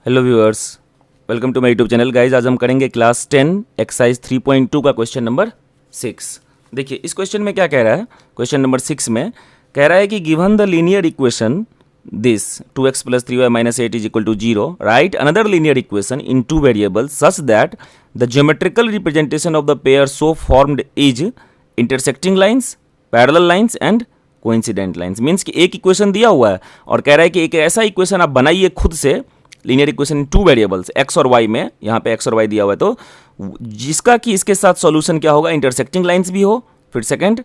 Hello viewers, welcome to my YouTube channel. Guys आज हम करेंगे क्लास 10 एक्सरसाइज 3.2 का क्वेश्चन नंबर 6। देखिए इस क्वेश्चन में क्या कह रहा है। क्वेश्चन नंबर 6 में कह रहा है कि given the linear equation this 2x + 3y - 8 = 0, right another linear equation in two variables such that the geometrical representation of the pair so formed is intersecting lines, parallel lines and coincident lines. Means कि एक equation दिया हुआ है और कह रहा है कि एक ऐसा इक्वेशन आप बनाइए खुद से, linear equation in two variables x और y में, यहाँ पे x और y दिया हुआ है, तो जिसका कि इसके साथ सॉल्यूशन क्या होगा, इंटरसेक्टिंग लाइंस भी हो। फिर सेकंड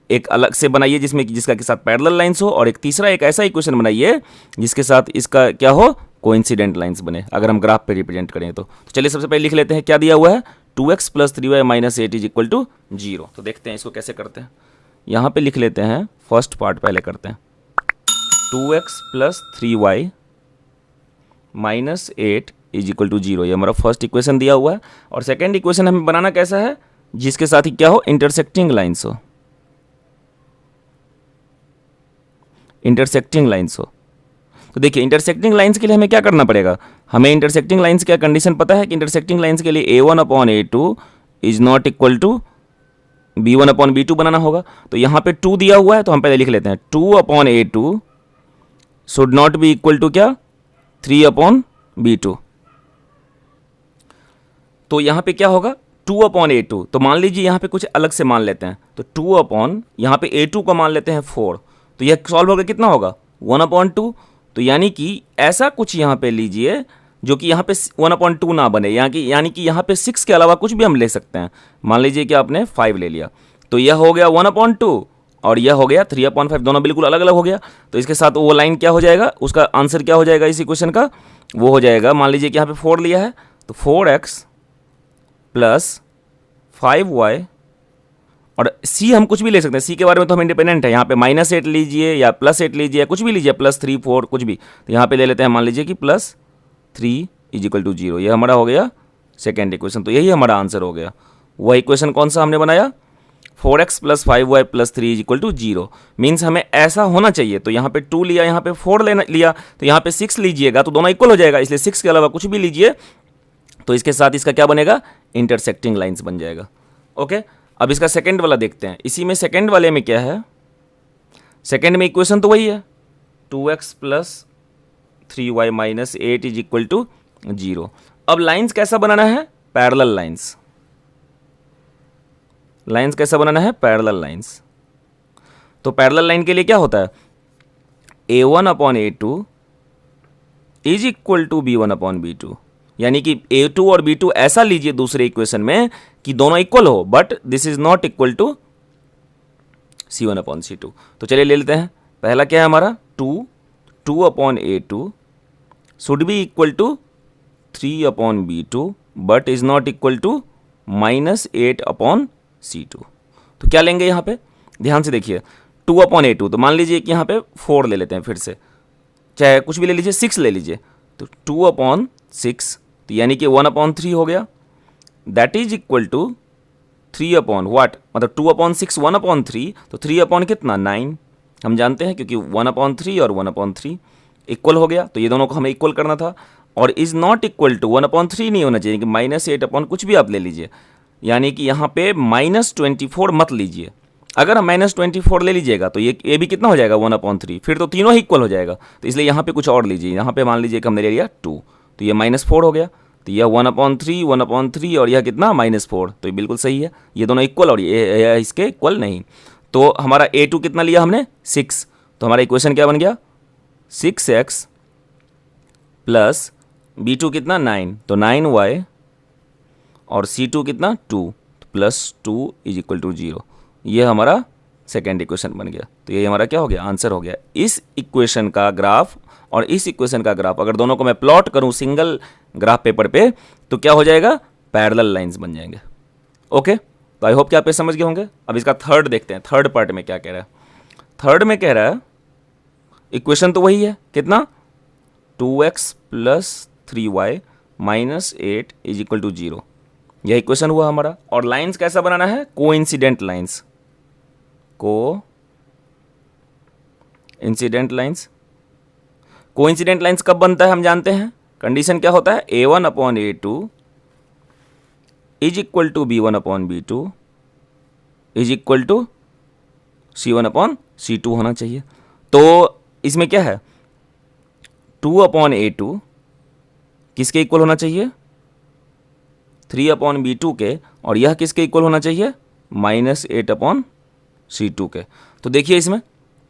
एक अलग से बनाइए जिसमें जिसका के साथ पैरेलल लाइंस हो, और एक तीसरा एक ऐसा इक्वेशन बनाइए जिसके साथ इसका क्या हो, कोइंसिडेंट लाइंस बने, अगर हम ग्राफ पे रिप्रेजेंट करें तो चलिए सबसे पहले लिख लेते हैं क्या दिया हुआ है, 2x + 3y - 8 = 0। तो देखते हैं इसको कैसे करते हैं। यहाँ पे लिख लेते हैं, फर्स्ट पार्ट पहले करते हैं, 2x + 3y - 8 = 0। ये हमारा फर्स्ट इक्वेशन दिया हुआ है। और सेकेंड इक्वेशन हमें बनाना कैसा है, जिसके साथ ही क्या हो, इंटरसेक्टिंग लाइंस हो, इंटरसेक्टिंग लाइंस हो। तो देखिए इंटरसेक्टिंग लाइंस के लिए हमें क्या करना पड़ेगा, हमें इंटरसेक्टिंग लाइंस क्या कंडीशन पता है कि इंटरसेक्टिंग लाइंस के लिए a1/a2 is not equal to b1/b2 बनाना होगा। तो यहाँ पे 2 दिया हुआ है तो हम पहले लिख लेते हैं 2/a2 should not be equal to क्या, 3/b2। तो यहाँ पे क्या होगा, 2/a2। तो मान लीजिए यहाँ पे कुछ अलग से मान लेते हैं, तो 2 यहाँ पे a2 का मान लेते हैं 4, तो यह सॉल्व होकर कितना होगा, 1/2। तो यानी कि ऐसा कुछ यहाँ पे लीजिए जो कि यहाँ पे 1/2 ना बने, यानी कि यहाँ पे 6 के अलावा कुछ भी हम ले सकते हैं। मान लीजिए कि आपने 5 ले लिया, तो यह हो गया 1/2 और यह हो गया 3/5, दोनों बिल्कुल अलग अलग हो गया। तो इसके साथ वो लाइन क्या हो जाएगा, उसका आंसर क्या हो जाएगा इस इक्वेशन का, वो हो जाएगा, मान लीजिए कि यहाँ पे 4 लिया है तो 4x + 5y, और c हम कुछ भी ले सकते हैं, c के बारे में तो हम इंडिपेंडेंट है। यहाँ पे -8 लीजिए या +8 लीजिए या कुछ भी लीजिए, +3 4 कुछ भी। तो यहाँ पे ले लेते हैं, मान लीजिए कि +3 = 0। ये हमारा हो गया सेकेंड इक्वेशन। तो यही हमारा आंसर हो गया। वह इक्वेशन कौन सा हमने बनाया, 4x + 5y + 3 = 0। मीन्स हमें ऐसा होना चाहिए। तो यहाँ पे 2 लिया, यहाँ पे 4 लिया, तो यहाँ पे 6 लीजिएगा तो दोनों इक्वल हो जाएगा, इसलिए 6 के अलावा कुछ भी लीजिए तो इसके साथ इसका क्या बनेगा, इंटरसेक्टिंग लाइंस बन जाएगा। ओके, अब इसका सेकंड वाला देखते हैं। इसी में सेकंड वाले में क्या है, सेकंड में इक्वेशन तो वही है, 2x + 3y - 8 = 0। अब लाइंस कैसा बनाना है, पैरेलल लाइंस। लाइंस कैसा बनाना है, पैरेलल लाइंस। तो पैरेलल लाइन के लिए क्या होता है, a1/a2 = b1/b2। यानी कि a2 और b2 ऐसा लीजिए दूसरे इक्वेशन में कि दोनों इक्वल हो, but this is not equal to c1/c2। तो चलिए ले लेते हैं, पहला क्या है हमारा, 2/a2 should be equal to 3/b2 but is not equal to -8/c2। तो क्या लेंगे यहाँ पे, ध्यान से देखिए, 2/a2 तो मान लीजिए कि यहाँ पे 4 ले लेते हैं, फिर से चाहे कुछ भी ले लीजिए, 6 ले लीजिए, तो 2/6, तो यानी कि 1/3 हो गया, that is equal to 3/what, मतलब 2/6 1/3, तो 3/ कितना 9, हम जानते हैं क्योंकि 1/3 और 1/3 इक्वल हो गया। तो ये दोनों को हमें इक्वल करना था, और इज नॉट इक्वल टू 1/3 नहीं होना चाहिए कि -8/ कुछ भी आप ले लीजिए, यानी कि यहाँ पे -24 मत लीजिए। अगर हम -24 ले लीजिएगा तो ये भी कितना हो जाएगा, 1/3, फिर तो तीनों ही इक्वल हो जाएगा। तो इसलिए यहाँ पे कुछ और लीजिए, यहाँ पे मान लीजिए कि हमने ले लिया 2, तो ये -4 हो गया। तो यह 1/3 और यह कितना -4, तो ये बिल्कुल सही है, ये दोनों इक्वल और ये इसके इक्वल नहीं। तो हमारा a2 कितना लिया हमने, 6, तो हमारा इक्वेशन क्या बन गया, 6x + b2 कितना 9, तो 9y, और c2 कितना 2, +2 = 0। ये हमारा सेकेंड इक्वेशन बन गया। तो ये हमारा क्या हो गया, आंसर हो गया। इस इक्वेशन का ग्राफ और इस इक्वेशन का ग्राफ अगर दोनों को मैं प्लॉट करूं सिंगल ग्राफ पेपर पे, तो क्या हो जाएगा, पैरेलल लाइंस बन जाएंगे। ओके, तो आई होप कि आप ये समझ गए होंगे। अब इसका थर्ड देखते हैं, थर्ड पार्ट में क्या कह रहा है। थर्ड में कह रहा है, इक्वेशन तो वही है, कितना, 2x + 3y - 8 = 0। यह इक्वेशन हुआ हमारा। और लाइंस कैसा बनाना है, coincident lines, coincident lines. Coincident lines कब बनता है हम जानते हैं, कंडीशन क्या होता है, A1 upon A2 is equal to B1 upon B2 is equal to C1 upon C2 होना चाहिए। तो इसमें क्या है, 2 अपॉन A2 किसके इक्वल होना चाहिए, 3 अपॉन B2 के, और यह किसके इक्वल होना चाहिए, -8 अपॉन C2 के। तो देखिए इसमें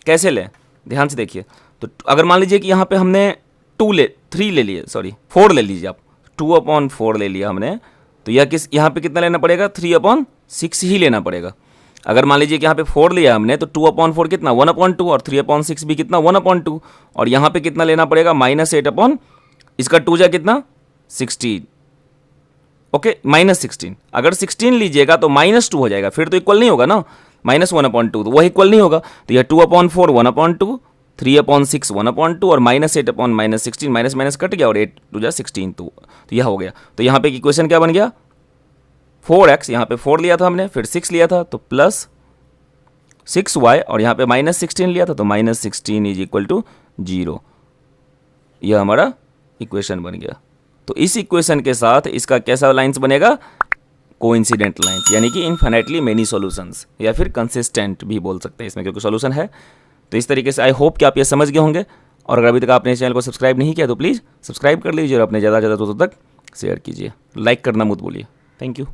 कैसे लें, ध्यान से देखिए। तो अगर मान लीजिए कि यहाँ पे हमने 4 ले लीजिए आप, 2 अपॉन 4 ले लिया हमने, तो यह यहाँ पे कितना लेना पड़ेगा, 3 अपॉन 6 ही लेना पड़ेगा। अगर मान लीजिए कि यहाँ पे 4 लिया हमने, तो 2 अपॉन 4 कितना, 1 अपॉन 2, और 3 अपॉन 6 भी कितना, 1 अपॉन 2, और यहाँ पे कितना लेना पड़ेगा, -8 अपॉन, इसका 2 जा कितना, 16, ओके, -16। अगर 16 लीजिएगा तो -2 हो जाएगा, फिर तो इक्वल नहीं होगा ना, -1 अपॉन 2, तो वह इक्वल नहीं होगा। तो यह 2 अपॉन 4 1 अपॉन 2, 3 अपॉन 6 1 अपॉन 2, और -8 अपॉन -16, माइनस माइनस कट गया, और 8 2 जा 16, तो यह हो गया। तो यहाँ पे इक्वेशन क्या बन गया, 4x, यहाँ पे 4 लिया था हमने, फिर 6 लिया था तो प्लस 6y, और यहाँ पे -16 लिया था तो -16 इज इक्वल टू 0। यह हमारा इक्वेशन बन गया। तो इस इक्वेशन के साथ इसका कैसा लाइंस बनेगा, कोइंसिडेंट लाइंस, यानी कि इनफाइनाइटली मेनी सॉल्यूशंस, या फिर कंसिस्टेंट भी बोल सकते हैं इसमें, क्योंकि सॉल्यूशन है। तो इस तरीके से आई होप कि आप ये समझ गए होंगे, और अगर अभी तक आपने इस चैनल को सब्सक्राइब नहीं किया तो प्लीज़ सब्सक्राइब कर लीजिए और अपने ज़्यादा से ज़्यादा दोस्तों तक शेयर कीजिए, लाइक करना मत भूलिए। Thank you.